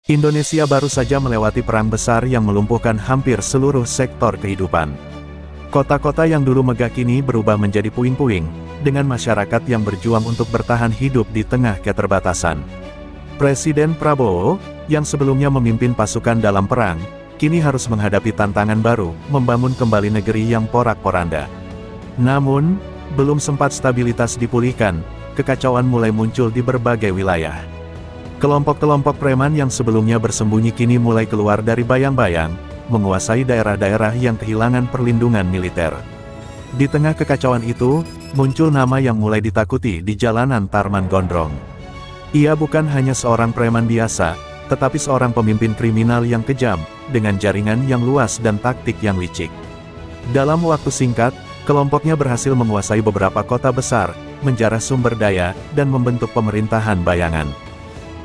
Indonesia baru saja melewati perang besar yang melumpuhkan hampir seluruh sektor kehidupan. Kota-kota yang dulu megah kini berubah menjadi puing-puing, dengan masyarakat yang berjuang untuk bertahan hidup di tengah keterbatasan. Presiden Prabowo, yang sebelumnya memimpin pasukan dalam perang, kini harus menghadapi tantangan baru, membangun kembali negeri yang porak-poranda. Namun, belum sempat stabilitas dipulihkan, kekacauan mulai muncul di berbagai wilayah. Kelompok-kelompok preman yang sebelumnya bersembunyi kini mulai keluar dari bayang-bayang, menguasai daerah-daerah yang kehilangan perlindungan militer. Di tengah kekacauan itu, muncul nama yang mulai ditakuti di jalanan Tarman Gondrong. Ia bukan hanya seorang preman biasa, tetapi seorang pemimpin kriminal yang kejam, dengan jaringan yang luas dan taktik yang licik. Dalam waktu singkat, kelompoknya berhasil menguasai beberapa kota besar, menjarah sumber daya, dan membentuk pemerintahan bayangan.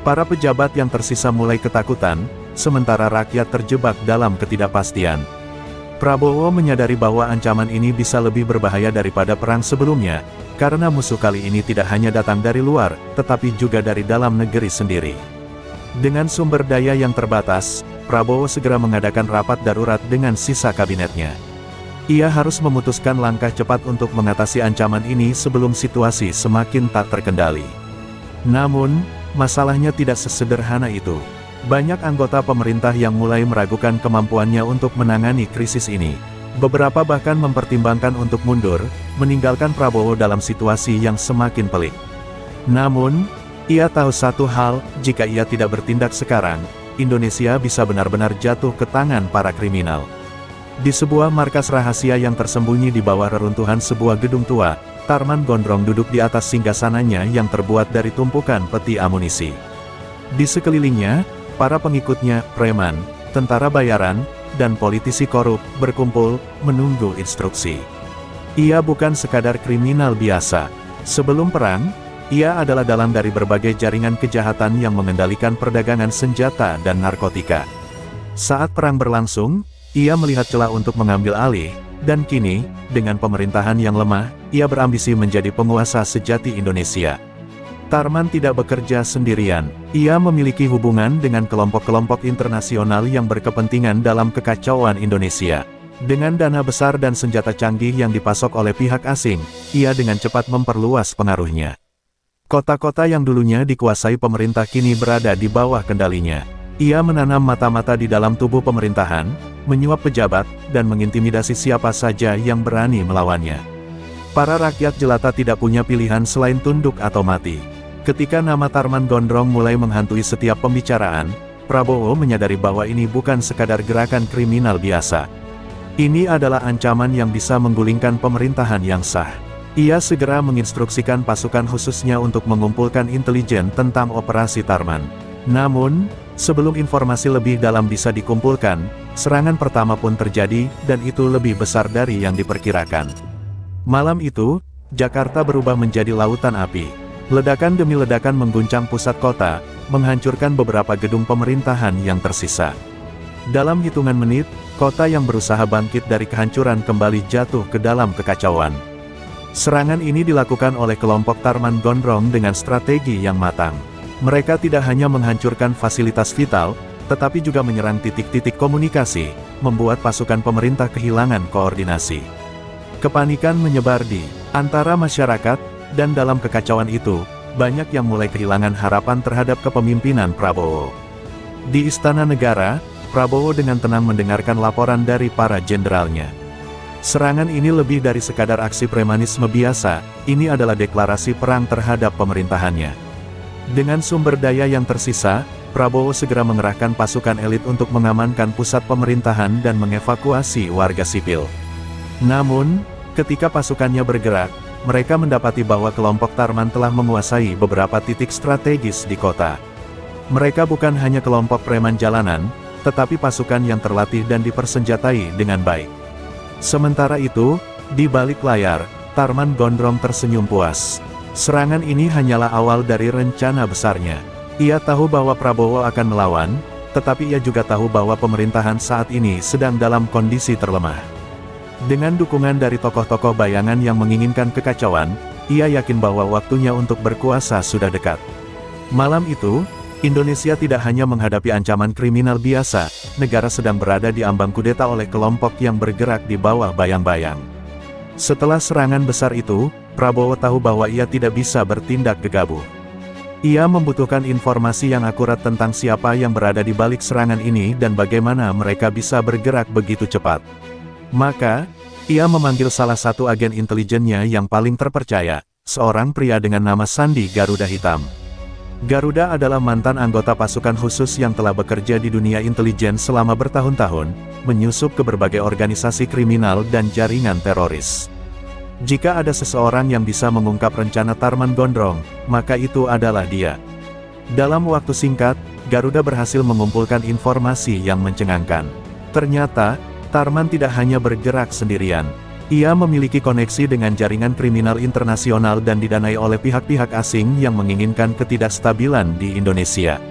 Para pejabat yang tersisa mulai ketakutan, sementara rakyat terjebak dalam ketidakpastian. Prabowo menyadari bahwa ancaman ini bisa lebih berbahaya daripada perang sebelumnya, karena musuh kali ini tidak hanya datang dari luar, tetapi juga dari dalam negeri sendiri. Dengan sumber daya yang terbatas, Prabowo segera mengadakan rapat darurat dengan sisa kabinetnya. Ia harus memutuskan langkah cepat untuk mengatasi ancaman ini sebelum situasi semakin tak terkendali. Namun, masalahnya tidak sesederhana itu. Banyak anggota pemerintah yang mulai meragukan kemampuannya untuk menangani krisis ini. Beberapa bahkan mempertimbangkan untuk mundur, meninggalkan Prabowo dalam situasi yang semakin pelik. Namun, ia tahu satu hal, jika ia tidak bertindak sekarang, Indonesia bisa benar-benar jatuh ke tangan para kriminal. Di sebuah markas rahasia yang tersembunyi di bawah reruntuhan sebuah gedung tua, Tarman Gondrong duduk di atas singgasananya yang terbuat dari tumpukan peti amunisi. Di sekelilingnya, para pengikutnya, preman, tentara bayaran, dan politisi korup, berkumpul, menunggu instruksi. Ia bukan sekadar kriminal biasa. Sebelum perang, ia adalah dalang dari berbagai jaringan kejahatan yang mengendalikan perdagangan senjata dan narkotika. Saat perang berlangsung, ia melihat celah untuk mengambil alih, dan kini, dengan pemerintahan yang lemah, ia berambisi menjadi penguasa sejati Indonesia. Tarman tidak bekerja sendirian. Ia memiliki hubungan dengan kelompok-kelompok internasional yang berkepentingan dalam kekacauan Indonesia. Dengan dana besar dan senjata canggih yang dipasok oleh pihak asing, ia dengan cepat memperluas pengaruhnya. Kota-kota yang dulunya dikuasai pemerintah kini berada di bawah kendalinya. Ia menanam mata-mata di dalam tubuh pemerintahan, menyuap pejabat, dan mengintimidasi siapa saja yang berani melawannya. Para rakyat jelata tidak punya pilihan selain tunduk atau mati. Ketika nama Tarman Gondrong mulai menghantui setiap pembicaraan, Prabowo menyadari bahwa ini bukan sekadar gerakan kriminal biasa. Ini adalah ancaman yang bisa menggulingkan pemerintahan yang sah. Ia segera menginstruksikan pasukan khususnya untuk mengumpulkan intelijen tentang operasi Tarman. Namun, sebelum informasi lebih dalam bisa dikumpulkan, serangan pertama pun terjadi, dan itu lebih besar dari yang diperkirakan. Malam itu, Jakarta berubah menjadi lautan api. Ledakan demi ledakan mengguncang pusat kota, menghancurkan beberapa gedung pemerintahan yang tersisa. Dalam hitungan menit, kota yang berusaha bangkit dari kehancuran kembali jatuh ke dalam kekacauan. Serangan ini dilakukan oleh kelompok Tarman Gondrong dengan strategi yang matang. Mereka tidak hanya menghancurkan fasilitas vital, tetapi juga menyerang titik-titik komunikasi, membuat pasukan pemerintah kehilangan koordinasi. Kepanikan menyebar di antara masyarakat, dan dalam kekacauan itu, banyak yang mulai kehilangan harapan terhadap kepemimpinan Prabowo. Di Istana Negara, Prabowo dengan tenang mendengarkan laporan dari para jenderalnya. Serangan ini lebih dari sekadar aksi premanisme biasa, ini adalah deklarasi perang terhadap pemerintahannya. Dengan sumber daya yang tersisa, Prabowo segera mengerahkan pasukan elit untuk mengamankan pusat pemerintahan dan mengevakuasi warga sipil. Namun, ketika pasukannya bergerak, mereka mendapati bahwa kelompok Tarman telah menguasai beberapa titik strategis di kota. Mereka bukan hanya kelompok preman jalanan, tetapi pasukan yang terlatih dan dipersenjatai dengan baik. Sementara itu, di balik layar, Tarman Gondrong tersenyum puas. Serangan ini hanyalah awal dari rencana besarnya. Ia tahu bahwa Prabowo akan melawan, tetapi ia juga tahu bahwa pemerintahan saat ini sedang dalam kondisi terlemah. Dengan dukungan dari tokoh-tokoh bayangan yang menginginkan kekacauan, ia yakin bahwa waktunya untuk berkuasa sudah dekat. Malam itu, Indonesia tidak hanya menghadapi ancaman kriminal biasa, negara sedang berada di ambang kudeta oleh kelompok yang bergerak di bawah bayang-bayang. Setelah serangan besar itu, Prabowo tahu bahwa ia tidak bisa bertindak gegabah. Ia membutuhkan informasi yang akurat tentang siapa yang berada di balik serangan ini dan bagaimana mereka bisa bergerak begitu cepat. Maka, ia memanggil salah satu agen intelijennya yang paling terpercaya, seorang pria dengan nama Sandi Garuda Hitam. Garuda adalah mantan anggota pasukan khusus yang telah bekerja di dunia intelijen selama bertahun-tahun, menyusup ke berbagai organisasi kriminal dan jaringan teroris. Jika ada seseorang yang bisa mengungkap rencana Tarman Gondrong, maka itu adalah dia. Dalam waktu singkat, Garuda berhasil mengumpulkan informasi yang mencengangkan. Ternyata, Tarman tidak hanya bergerak sendirian. Ia memiliki koneksi dengan jaringan kriminal internasional dan didanai oleh pihak-pihak asing yang menginginkan ketidakstabilan di Indonesia.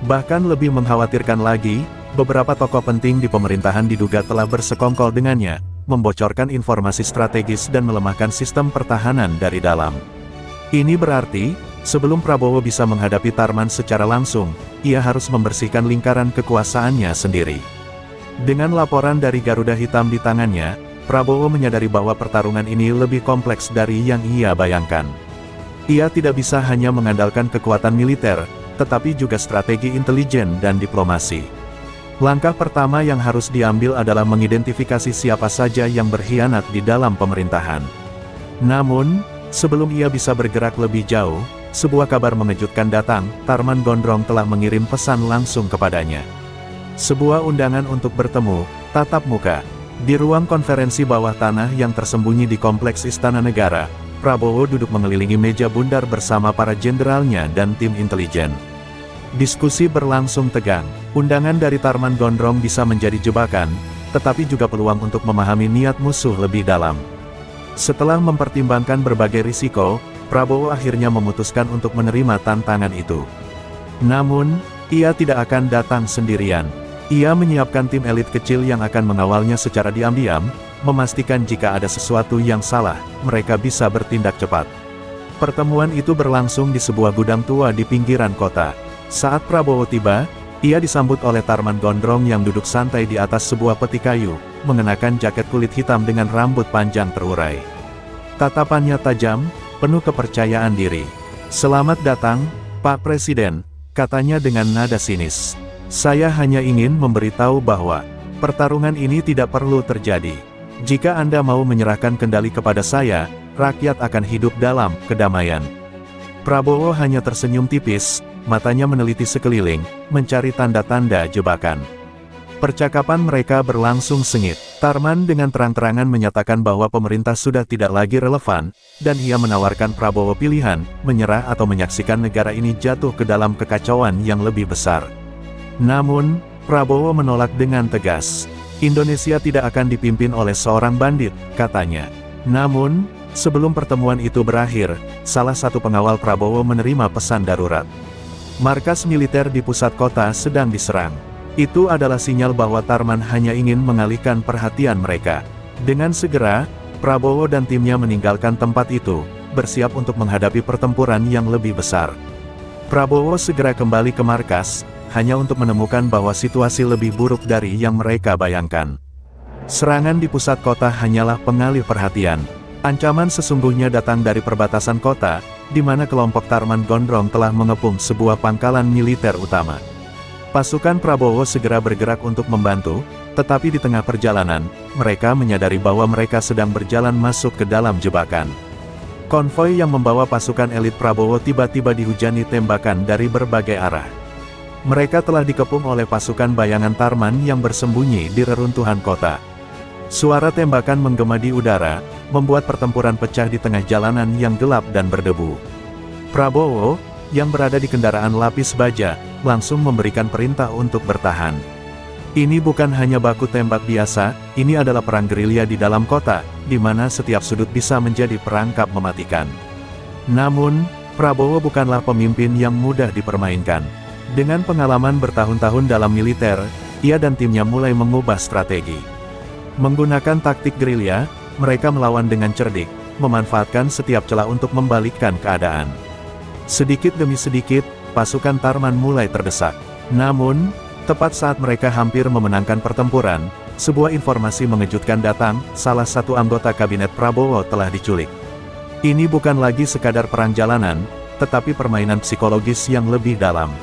Bahkan lebih mengkhawatirkan lagi, beberapa tokoh penting di pemerintahan diduga telah bersekongkol dengannya, membocorkan informasi strategis dan melemahkan sistem pertahanan dari dalam. Ini berarti, sebelum Prabowo bisa menghadapi Tarman secara langsung, ia harus membersihkan lingkaran kekuasaannya sendiri. Dengan laporan dari Garuda Hitam di tangannya, Prabowo menyadari bahwa pertarungan ini lebih kompleks dari yang ia bayangkan. Ia tidak bisa hanya mengandalkan kekuatan militer, tetapi juga strategi intelijen dan diplomasi. Langkah pertama yang harus diambil adalah mengidentifikasi siapa saja yang berkhianat di dalam pemerintahan. Namun, sebelum ia bisa bergerak lebih jauh, sebuah kabar mengejutkan datang. Tarman Gondrong telah mengirim pesan langsung kepadanya. Sebuah undangan untuk bertemu, tatap muka. Di ruang konferensi bawah tanah yang tersembunyi di Kompleks Istana Negara, Prabowo duduk mengelilingi meja bundar bersama para jenderalnya dan tim intelijen. Diskusi berlangsung tegang. Undangan dari Tarman Gondrong bisa menjadi jebakan, tetapi juga peluang untuk memahami niat musuh lebih dalam. Setelah mempertimbangkan berbagai risiko, Prabowo akhirnya memutuskan untuk menerima tantangan itu. Namun, ia tidak akan datang sendirian. Ia menyiapkan tim elit kecil yang akan mengawalnya secara diam-diam, memastikan jika ada sesuatu yang salah, mereka bisa bertindak cepat. Pertemuan itu berlangsung di sebuah gudang tua di pinggiran kota. Saat Prabowo tiba, ia disambut oleh Tarman Gondrong yang duduk santai di atas sebuah peti kayu, mengenakan jaket kulit hitam dengan rambut panjang terurai. Tatapannya tajam, penuh kepercayaan diri. "Selamat datang, Pak Presiden," katanya dengan nada sinis. "Saya hanya ingin memberitahu bahwa pertarungan ini tidak perlu terjadi. Jika Anda mau menyerahkan kendali kepada saya, rakyat akan hidup dalam kedamaian." Prabowo hanya tersenyum tipis, matanya meneliti sekeliling, mencari tanda-tanda jebakan. Percakapan mereka berlangsung sengit. Tarman dengan terang-terangan menyatakan bahwa pemerintah sudah tidak lagi relevan, dan ia menawarkan Prabowo pilihan, menyerah atau menyaksikan negara ini jatuh ke dalam kekacauan yang lebih besar. Namun, Prabowo menolak dengan tegas. Indonesia tidak akan dipimpin oleh seorang bandit, katanya. Namun, sebelum pertemuan itu berakhir, salah satu pengawal Prabowo menerima pesan darurat. Markas militer di pusat kota sedang diserang. Itu adalah sinyal bahwa Tarman hanya ingin mengalihkan perhatian mereka. Dengan segera, Prabowo dan timnya meninggalkan tempat itu, bersiap untuk menghadapi pertempuran yang lebih besar. Prabowo segera kembali ke markas, hanya untuk menemukan bahwa situasi lebih buruk dari yang mereka bayangkan. Serangan di pusat kota hanyalah pengalih perhatian. Ancaman sesungguhnya datang dari perbatasan kota, di mana kelompok Tarman Gondrong telah mengepung sebuah pangkalan militer utama. Pasukan Prabowo segera bergerak untuk membantu, tetapi di tengah perjalanan, mereka menyadari bahwa mereka sedang berjalan masuk ke dalam jebakan. Konvoi yang membawa pasukan elit Prabowo tiba-tiba dihujani tembakan dari berbagai arah. Mereka telah dikepung oleh pasukan bayangan Tarman yang bersembunyi di reruntuhan kota. Suara tembakan menggema di udara, membuat pertempuran pecah di tengah jalanan yang gelap dan berdebu. Prabowo, yang berada di kendaraan lapis baja, langsung memberikan perintah untuk bertahan. Ini bukan hanya baku tembak biasa, ini adalah perang gerilya di dalam kota, di mana setiap sudut bisa menjadi perangkap mematikan. Namun, Prabowo bukanlah pemimpin yang mudah dipermainkan. Dengan pengalaman bertahun-tahun dalam militer, ia dan timnya mulai mengubah strategi. Menggunakan taktik gerilya, mereka melawan dengan cerdik, memanfaatkan setiap celah untuk membalikkan keadaan. Sedikit demi sedikit, pasukan Tarman mulai terdesak. Namun, tepat saat mereka hampir memenangkan pertempuran, sebuah informasi mengejutkan datang, salah satu anggota kabinet Prabowo telah diculik. Ini bukan lagi sekadar perang jalanan, tetapi permainan psikologis yang lebih dalam.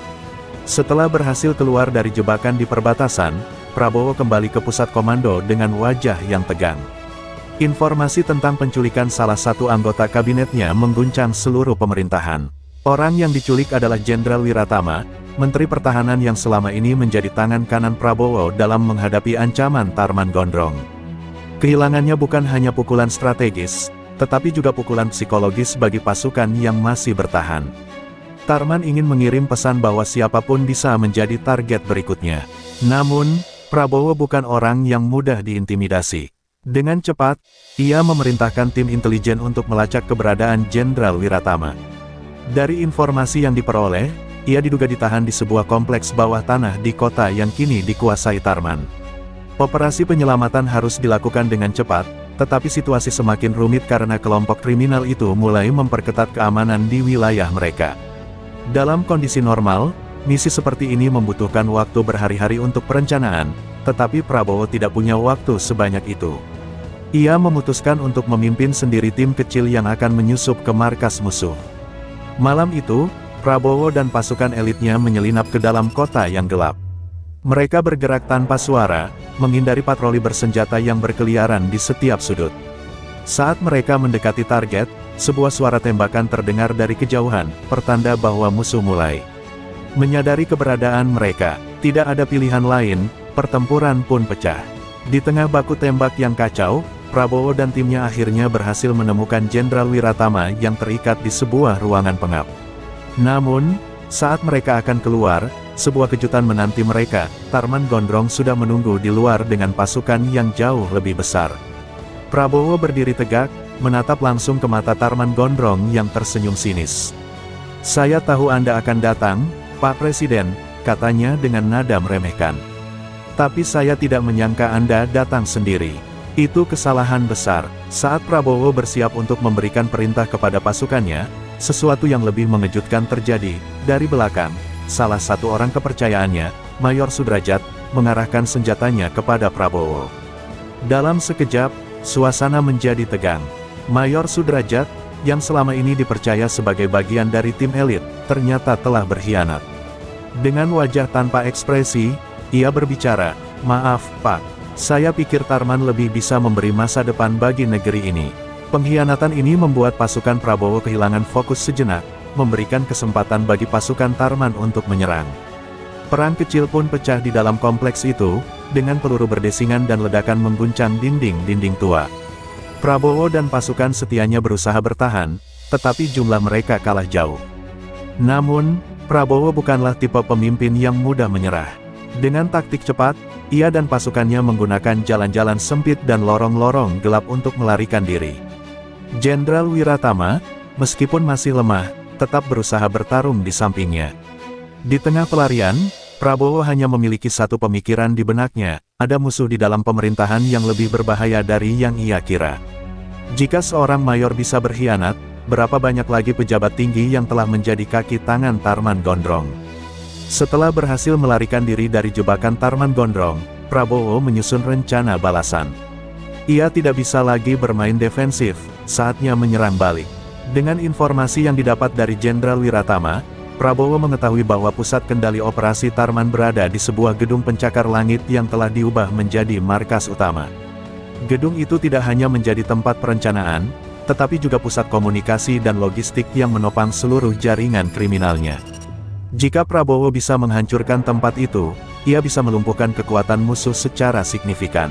Setelah berhasil keluar dari jebakan di perbatasan, Prabowo kembali ke pusat komando dengan wajah yang tegang. Informasi tentang penculikan salah satu anggota kabinetnya mengguncang seluruh pemerintahan. Orang yang diculik adalah Jenderal Wiratama, Menteri Pertahanan yang selama ini menjadi tangan kanan Prabowo dalam menghadapi ancaman Tarman Gondrong. Kehilangannya bukan hanya pukulan strategis, tetapi juga pukulan psikologis bagi pasukan yang masih bertahan. Tarman ingin mengirim pesan bahwa siapapun bisa menjadi target berikutnya. Namun, Prabowo bukan orang yang mudah diintimidasi. Dengan cepat, ia memerintahkan tim intelijen untuk melacak keberadaan Jenderal Wiratama. Dari informasi yang diperoleh, ia diduga ditahan di sebuah kompleks bawah tanah di kota yang kini dikuasai Tarman. Operasi penyelamatan harus dilakukan dengan cepat, tetapi situasi semakin rumit karena kelompok kriminal itu mulai memperketat keamanan di wilayah mereka. Dalam kondisi normal, misi seperti ini membutuhkan waktu berhari-hari untuk perencanaan, tetapi Prabowo tidak punya waktu sebanyak itu. Ia memutuskan untuk memimpin sendiri tim kecil yang akan menyusup ke markas musuh. Malam itu, Prabowo dan pasukan elitnya menyelinap ke dalam kota yang gelap. Mereka bergerak tanpa suara, menghindari patroli bersenjata yang berkeliaran di setiap sudut. Saat mereka mendekati target, sebuah suara tembakan terdengar dari kejauhan, pertanda bahwa musuh mulai. Menyadari keberadaan mereka, tidak ada pilihan lain, pertempuran pun pecah. Di tengah baku tembak yang kacau, Prabowo dan timnya akhirnya berhasil menemukan Jenderal Wiratama yang terikat di sebuah ruangan pengap. Namun, saat mereka akan keluar, sebuah kejutan menanti mereka. Tarman Gondrong sudah menunggu di luar dengan pasukan yang jauh lebih besar. Prabowo berdiri tegak, menatap langsung ke mata Tarman Gondrong yang tersenyum sinis. "Saya tahu Anda akan datang, Pak Presiden," katanya dengan nada meremehkan. "Tapi saya tidak menyangka Anda datang sendiri. Itu kesalahan besar." Saat Prabowo bersiap untuk memberikan perintah kepada pasukannya, sesuatu yang lebih mengejutkan terjadi. Dari belakang, salah satu orang kepercayaannya, Mayor Sudrajat, mengarahkan senjatanya kepada Prabowo. Dalam sekejap, suasana menjadi tegang. Mayor Sudrajat, yang selama ini dipercaya sebagai bagian dari tim elit, ternyata telah berkhianat. Dengan wajah tanpa ekspresi, ia berbicara, "Maaf, Pak. Saya pikir Tarman lebih bisa memberi masa depan bagi negeri ini." Pengkhianatan ini membuat pasukan Prabowo kehilangan fokus sejenak, memberikan kesempatan bagi pasukan Tarman untuk menyerang. Perang kecil pun pecah di dalam kompleks itu, dengan peluru berdesingan dan ledakan mengguncang dinding-dinding tua. Prabowo dan pasukan setianya berusaha bertahan, tetapi jumlah mereka kalah jauh. Namun, Prabowo bukanlah tipe pemimpin yang mudah menyerah. Dengan taktik cepat, ia dan pasukannya menggunakan jalan-jalan sempit dan lorong-lorong gelap untuk melarikan diri. Jenderal Wiratama, meskipun masih lemah, tetap berusaha bertarung di sampingnya. Di tengah pelarian, Prabowo hanya memiliki satu pemikiran di benaknya, ada musuh di dalam pemerintahan yang lebih berbahaya dari yang ia kira. Jika seorang mayor bisa berkhianat, berapa banyak lagi pejabat tinggi yang telah menjadi kaki tangan Tarman Gondrong. Setelah berhasil melarikan diri dari jebakan Tarman Gondrong, Prabowo menyusun rencana balasan. Ia tidak bisa lagi bermain defensif, saatnya menyerang balik. Dengan informasi yang didapat dari Jenderal Wiratama, Prabowo mengetahui bahwa pusat kendali operasi Tarman berada di sebuah gedung pencakar langit yang telah diubah menjadi markas utama. Gedung itu tidak hanya menjadi tempat perencanaan, tetapi juga pusat komunikasi dan logistik yang menopang seluruh jaringan kriminalnya. Jika Prabowo bisa menghancurkan tempat itu, ia bisa melumpuhkan kekuatan musuh secara signifikan.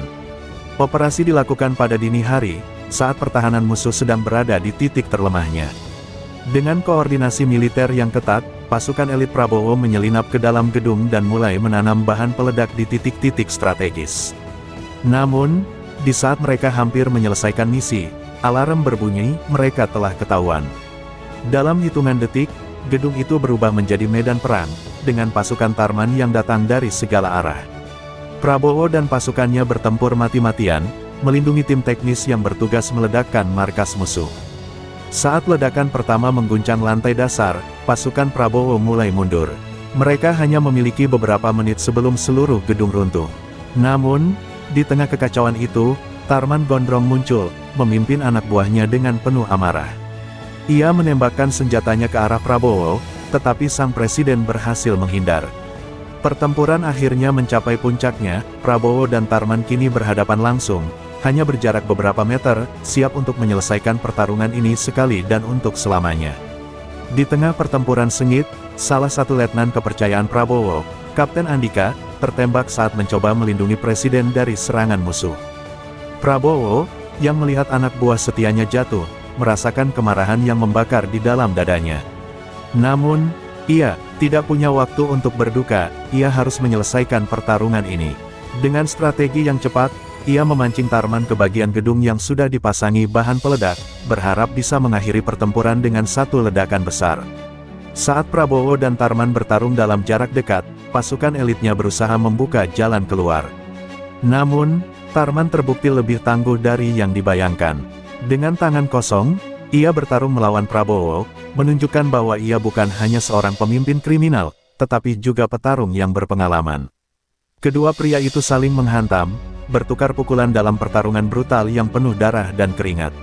Operasi dilakukan pada dini hari, saat pertahanan musuh sedang berada di titik terlemahnya. Dengan koordinasi militer yang ketat, pasukan elit Prabowo menyelinap ke dalam gedung dan mulai menanam bahan peledak di titik-titik strategis. Namun, di saat mereka hampir menyelesaikan misi, alarm berbunyi, mereka telah ketahuan. Dalam hitungan detik, gedung itu berubah menjadi medan perang, dengan pasukan Tarman yang datang dari segala arah. Prabowo dan pasukannya bertempur mati-matian, melindungi tim teknis yang bertugas meledakkan markas musuh. Saat ledakan pertama mengguncang lantai dasar, pasukan Prabowo mulai mundur. Mereka hanya memiliki beberapa menit sebelum seluruh gedung runtuh. Namun, di tengah kekacauan itu, Tarman Gondrong muncul, memimpin anak buahnya dengan penuh amarah. Ia menembakkan senjatanya ke arah Prabowo, tetapi sang presiden berhasil menghindar. Pertempuran akhirnya mencapai puncaknya, Prabowo dan Tarman kini berhadapan langsung, hanya berjarak beberapa meter, siap untuk menyelesaikan pertarungan ini sekali dan untuk selamanya. Di tengah pertempuran sengit, salah satu letnan kepercayaan Prabowo, Kapten Andika, tertembak saat mencoba melindungi presiden dari serangan musuh. Prabowo, yang melihat anak buah setianya jatuh, merasakan kemarahan yang membakar di dalam dadanya. Namun, ia tidak punya waktu untuk berduka, ia harus menyelesaikan pertarungan ini. Dengan strategi yang cepat, ia memancing Tarman ke bagian gedung yang sudah dipasangi bahan peledak, berharap bisa mengakhiri pertempuran dengan satu ledakan besar. Saat Prabowo dan Tarman bertarung dalam jarak dekat, pasukan elitnya berusaha membuka jalan keluar. Namun, Tarman terbukti lebih tangguh dari yang dibayangkan. Dengan tangan kosong, ia bertarung melawan Prabowo, menunjukkan bahwa ia bukan hanya seorang pemimpin kriminal, tetapi juga petarung yang berpengalaman. Kedua pria itu saling menghantam, bertukar pukulan dalam pertarungan brutal yang penuh darah dan keringat.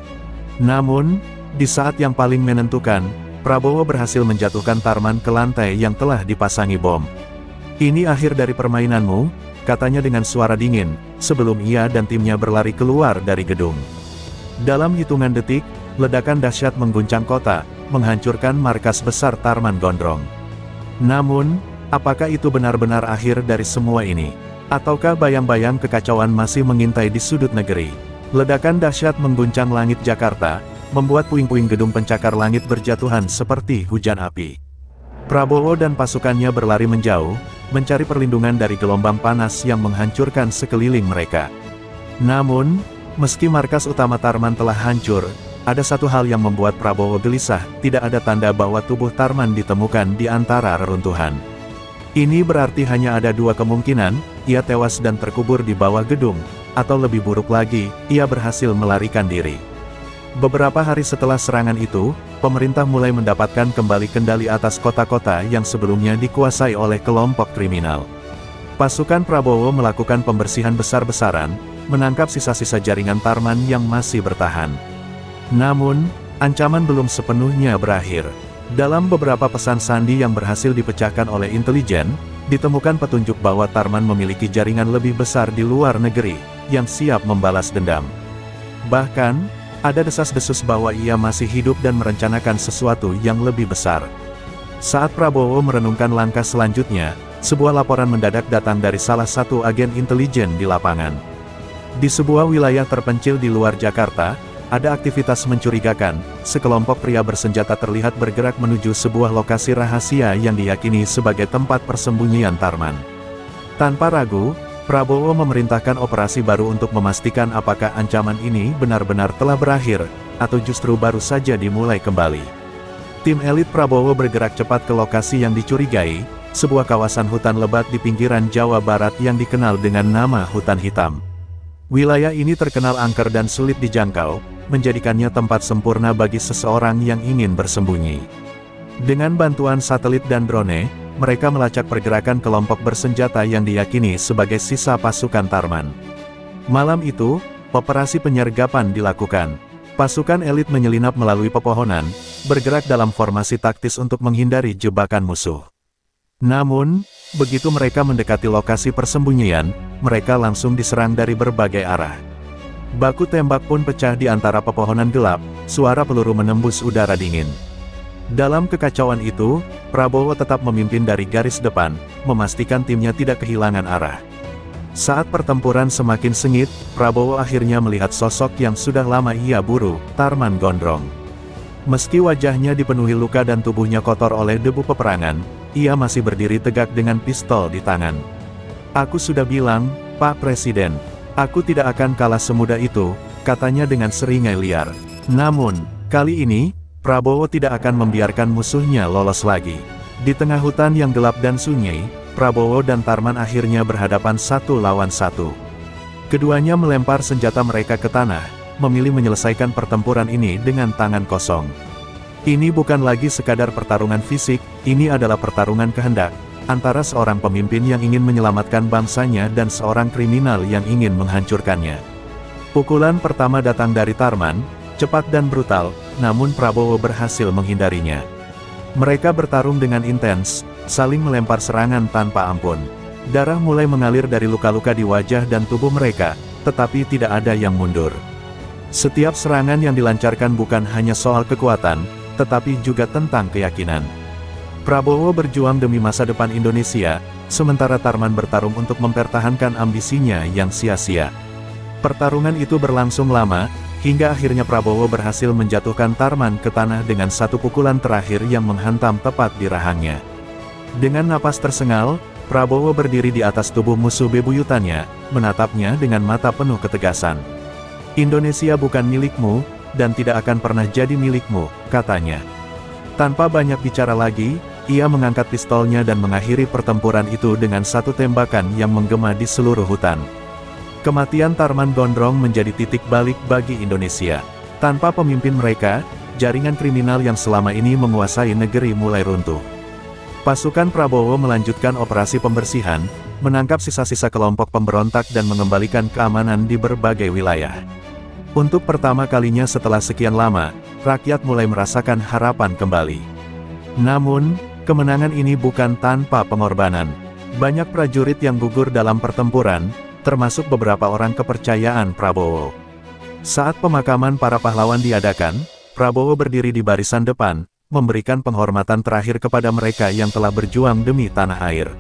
Namun, di saat yang paling menentukan, Prabowo berhasil menjatuhkan Tarman ke lantai yang telah dipasangi bom. "Ini akhir dari permainanmu," katanya dengan suara dingin, sebelum ia dan timnya berlari keluar dari gedung. Dalam hitungan detik, ledakan dahsyat mengguncang kota, menghancurkan markas besar Tarman Gondrong. Namun, apakah itu benar-benar akhir dari semua ini? Ataukah bayang-bayang kekacauan masih mengintai di sudut negeri? Ledakan dahsyat mengguncang langit Jakarta, membuat puing-puing gedung pencakar langit berjatuhan seperti hujan api. Prabowo dan pasukannya berlari menjauh, mencari perlindungan dari gelombang panas yang menghancurkan sekeliling mereka. Namun, meski markas utama Tarman telah hancur, ada satu hal yang membuat Prabowo gelisah, tidak ada tanda bahwa tubuh Tarman ditemukan di antara reruntuhan. Ini berarti hanya ada dua kemungkinan, ia tewas dan terkubur di bawah gedung, atau lebih buruk lagi, ia berhasil melarikan diri. Beberapa hari setelah serangan itu, pemerintah mulai mendapatkan kembali kendali atas kota-kota yang sebelumnya dikuasai oleh kelompok kriminal. Pasukan Prabowo melakukan pembersihan besar-besaran, menangkap sisa-sisa jaringan Tarman yang masih bertahan. Namun, ancaman belum sepenuhnya berakhir. Dalam beberapa pesan sandi yang berhasil dipecahkan oleh intelijen, ditemukan petunjuk bahwa Tarman memiliki jaringan lebih besar di luar negeri, yang siap membalas dendam. Bahkan, ada desas-desus bahwa ia masih hidup dan merencanakan sesuatu yang lebih besar. Saat Prabowo merenungkan langkah selanjutnya, sebuah laporan mendadak datang dari salah satu agen intelijen di lapangan. Di sebuah wilayah terpencil di luar Jakarta, ada aktivitas mencurigakan, sekelompok pria bersenjata terlihat bergerak menuju sebuah lokasi rahasia yang diyakini sebagai tempat persembunyian Tarman. Tanpa ragu, Prabowo memerintahkan operasi baru untuk memastikan apakah ancaman ini benar-benar telah berakhir, atau justru baru saja dimulai kembali. Tim elit Prabowo bergerak cepat ke lokasi yang dicurigai, sebuah kawasan hutan lebat di pinggiran Jawa Barat yang dikenal dengan nama Hutan Hitam. Wilayah ini terkenal angker dan sulit dijangkau, menjadikannya tempat sempurna bagi seseorang yang ingin bersembunyi. Dengan bantuan satelit dan drone, mereka melacak pergerakan kelompok bersenjata yang diyakini sebagai sisa pasukan Tarman. Malam itu, operasi penyergapan dilakukan. Pasukan elit menyelinap melalui pepohonan, bergerak dalam formasi taktis untuk menghindari jebakan musuh. Namun, begitu mereka mendekati lokasi persembunyian, mereka langsung diserang dari berbagai arah. Baku tembak pun pecah di antara pepohonan gelap, suara peluru menembus udara dingin. Dalam kekacauan itu, Prabowo tetap memimpin dari garis depan, memastikan timnya tidak kehilangan arah. Saat pertempuran semakin sengit, Prabowo akhirnya melihat sosok yang sudah lama ia buru, Tarman Gondrong. Meski wajahnya dipenuhi luka dan tubuhnya kotor oleh debu peperangan, ia masih berdiri tegak dengan pistol di tangan. "Aku sudah bilang, Pak Presiden, aku tidak akan kalah semudah itu," katanya dengan seringai liar. Namun, kali ini, Prabowo tidak akan membiarkan musuhnya lolos lagi. Di tengah hutan yang gelap dan sunyi, Prabowo dan Tarman akhirnya berhadapan satu lawan satu. Keduanya melempar senjata mereka ke tanah, memilih menyelesaikan pertempuran ini dengan tangan kosong. Ini bukan lagi sekadar pertarungan fisik, ini adalah pertarungan kehendak, antara seorang pemimpin yang ingin menyelamatkan bangsanya dan seorang kriminal yang ingin menghancurkannya. Pukulan pertama datang dari Tarman, cepat dan brutal, namun Prabowo berhasil menghindarinya. Mereka bertarung dengan intens, saling melempar serangan tanpa ampun. Darah mulai mengalir dari luka-luka di wajah dan tubuh mereka, tetapi tidak ada yang mundur. Setiap serangan yang dilancarkan bukan hanya soal kekuatan, tetapi juga tentang keyakinan. Prabowo berjuang demi masa depan Indonesia, sementara Tarman bertarung untuk mempertahankan ambisinya yang sia-sia. Pertarungan itu berlangsung lama, hingga akhirnya Prabowo berhasil menjatuhkan Tarman ke tanah dengan satu pukulan terakhir yang menghantam tepat di rahangnya. Dengan napas tersengal, Prabowo berdiri di atas tubuh musuh bebuyutannya, menatapnya dengan mata penuh ketegasan. Indonesia bukan milikmu, dan tidak akan pernah jadi milikmu, katanya. Tanpa banyak bicara lagi, ia mengangkat pistolnya dan mengakhiri pertempuran itu dengan satu tembakan yang menggema di seluruh hutan. Kematian Tarman Gondrong menjadi titik balik bagi Indonesia. Tanpa pemimpin mereka, jaringan kriminal yang selama ini menguasai negeri mulai runtuh. Pasukan Prabowo melanjutkan operasi pembersihan, menangkap sisa-sisa kelompok pemberontak dan mengembalikan keamanan di berbagai wilayah. Untuk pertama kalinya setelah sekian lama, rakyat mulai merasakan harapan kembali. Namun, kemenangan ini bukan tanpa pengorbanan. Banyak prajurit yang gugur dalam pertempuran, termasuk beberapa orang kepercayaan Prabowo. Saat pemakaman para pahlawan diadakan, Prabowo berdiri di barisan depan, memberikan penghormatan terakhir kepada mereka yang telah berjuang demi tanah air.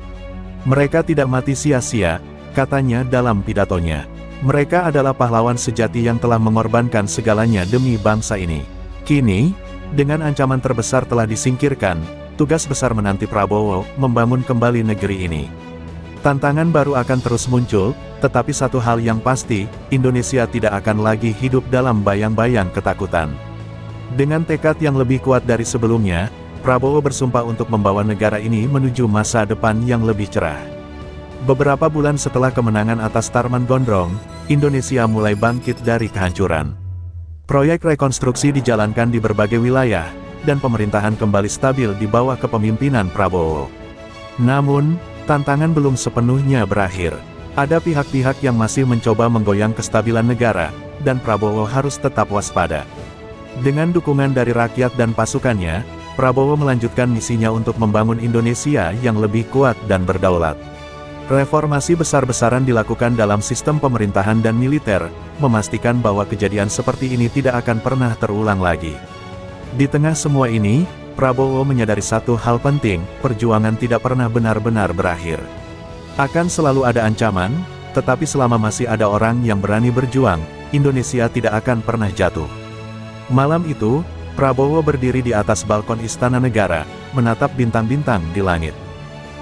Mereka tidak mati sia-sia, katanya dalam pidatonya. Mereka adalah pahlawan sejati yang telah mengorbankan segalanya demi bangsa ini. Kini, dengan ancaman terbesar telah disingkirkan, tugas besar menanti Prabowo membangun kembali negeri ini. Tantangan baru akan terus muncul, tetapi satu hal yang pasti, Indonesia tidak akan lagi hidup dalam bayang-bayang ketakutan. Dengan tekad yang lebih kuat dari sebelumnya, Prabowo bersumpah untuk membawa negara ini menuju masa depan yang lebih cerah. Beberapa bulan setelah kemenangan atas Tarman Gondrong, Indonesia mulai bangkit dari kehancuran. Proyek rekonstruksi dijalankan di berbagai wilayah, dan pemerintahan kembali stabil di bawah kepemimpinan Prabowo. Namun, tantangan belum sepenuhnya berakhir. Ada pihak-pihak yang masih mencoba menggoyang kestabilan negara, dan Prabowo harus tetap waspada. Dengan dukungan dari rakyat dan pasukannya, Prabowo melanjutkan misinya untuk membangun Indonesia yang lebih kuat dan berdaulat. Reformasi besar-besaran dilakukan dalam sistem pemerintahan dan militer, memastikan bahwa kejadian seperti ini tidak akan pernah terulang lagi. Di tengah semua ini, Prabowo menyadari satu hal penting, perjuangan tidak pernah benar-benar berakhir. Akan selalu ada ancaman, tetapi selama masih ada orang yang berani berjuang, Indonesia tidak akan pernah jatuh. Malam itu, Prabowo berdiri di atas balkon Istana Negara, menatap bintang-bintang di langit.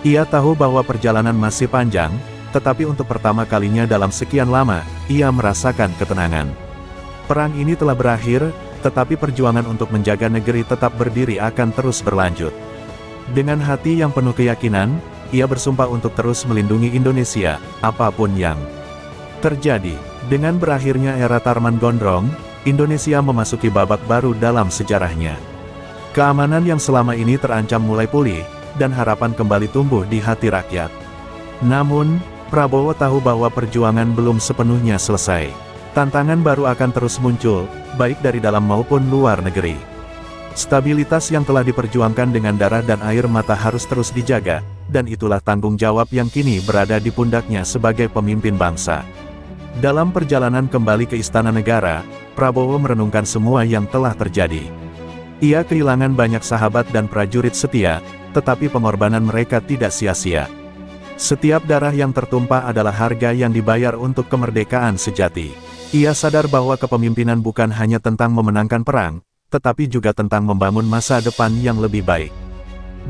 Ia tahu bahwa perjalanan masih panjang, tetapi untuk pertama kalinya dalam sekian lama, ia merasakan ketenangan. Perang ini telah berakhir, tetapi perjuangan untuk menjaga negeri tetap berdiri akan terus berlanjut. Dengan hati yang penuh keyakinan, ia bersumpah untuk terus melindungi Indonesia, apapun yang terjadi. Dengan berakhirnya era Tarman Gondrong, Indonesia memasuki babak baru dalam sejarahnya. Keamanan yang selama ini terancam mulai pulih, dan harapan kembali tumbuh di hati rakyat. Namun, Prabowo tahu bahwa perjuangan belum sepenuhnya selesai. Tantangan baru akan terus muncul, baik dari dalam maupun luar negeri. Stabilitas yang telah diperjuangkan dengan darah dan air mata harus terus dijaga, dan itulah tanggung jawab yang kini berada di pundaknya sebagai pemimpin bangsa. Dalam perjalanan kembali ke Istana Negara, Prabowo merenungkan semua yang telah terjadi. Ia kehilangan banyak sahabat dan prajurit setia, tetapi pengorbanan mereka tidak sia-sia. Setiap darah yang tertumpah adalah harga yang dibayar untuk kemerdekaan sejati. Ia sadar bahwa kepemimpinan bukan hanya tentang memenangkan perang, tetapi juga tentang membangun masa depan yang lebih baik.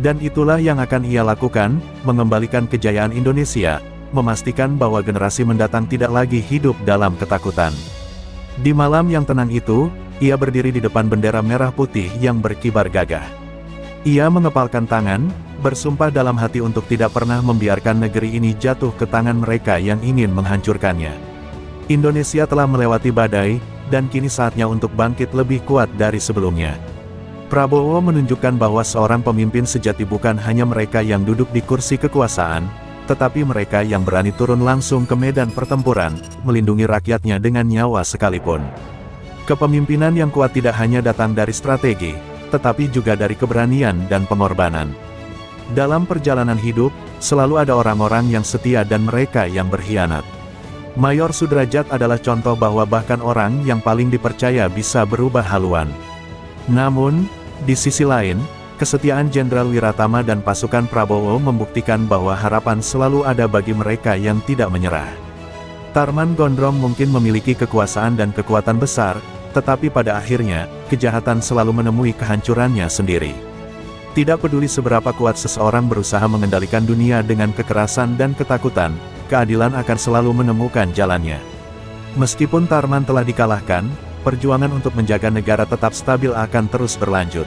Dan itulah yang akan ia lakukan, mengembalikan kejayaan Indonesia, memastikan bahwa generasi mendatang tidak lagi hidup dalam ketakutan. Di malam yang tenang itu, ia berdiri di depan bendera merah putih yang berkibar gagah. Ia mengepalkan tangan, bersumpah dalam hati untuk tidak pernah membiarkan negeri ini jatuh ke tangan mereka yang ingin menghancurkannya. Indonesia telah melewati badai, dan kini saatnya untuk bangkit lebih kuat dari sebelumnya. Prabowo menunjukkan bahwa seorang pemimpin sejati bukan hanya mereka yang duduk di kursi kekuasaan, tetapi mereka yang berani turun langsung ke medan pertempuran, melindungi rakyatnya dengan nyawa sekalipun. Kepemimpinan yang kuat tidak hanya datang dari strategi, tetapi juga dari keberanian dan pengorbanan. Dalam perjalanan hidup, selalu ada orang-orang yang setia dan mereka yang berkhianat. Mayor Sudrajat adalah contoh bahwa bahkan orang yang paling dipercaya bisa berubah haluan. Namun, di sisi lain, kesetiaan Jenderal Wiratama dan pasukan Prabowo membuktikan bahwa harapan selalu ada bagi mereka yang tidak menyerah. Tarman Gondrong mungkin memiliki kekuasaan dan kekuatan besar, tetapi pada akhirnya, kejahatan selalu menemui kehancurannya sendiri. Tidak peduli seberapa kuat seseorang berusaha mengendalikan dunia dengan kekerasan dan ketakutan, keadilan akan selalu menemukan jalannya. Meskipun Tarman telah dikalahkan, perjuangan untuk menjaga negara tetap stabil akan terus berlanjut.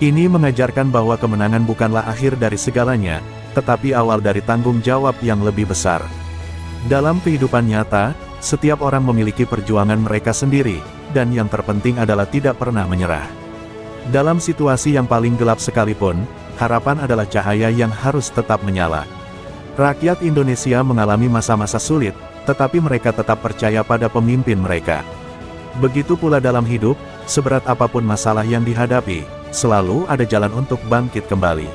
Ini mengajarkan bahwa kemenangan bukanlah akhir dari segalanya, tetapi awal dari tanggung jawab yang lebih besar. Dalam kehidupan nyata, setiap orang memiliki perjuangan mereka sendiri, dan yang terpenting adalah tidak pernah menyerah. Dalam situasi yang paling gelap sekalipun, harapan adalah cahaya yang harus tetap menyala. Rakyat Indonesia mengalami masa-masa sulit, tetapi mereka tetap percaya pada pemimpin mereka. Begitu pula dalam hidup, seberat apapun masalah yang dihadapi, selalu ada jalan untuk bangkit kembali.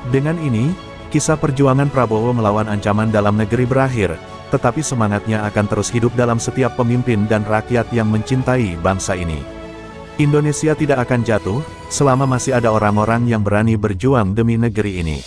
Dengan ini, kisah perjuangan Prabowo melawan ancaman dalam negeri berakhir, tetapi semangatnya akan terus hidup dalam setiap pemimpin dan rakyat yang mencintai bangsa ini. Indonesia tidak akan jatuh, selama masih ada orang-orang yang berani berjuang demi negeri ini.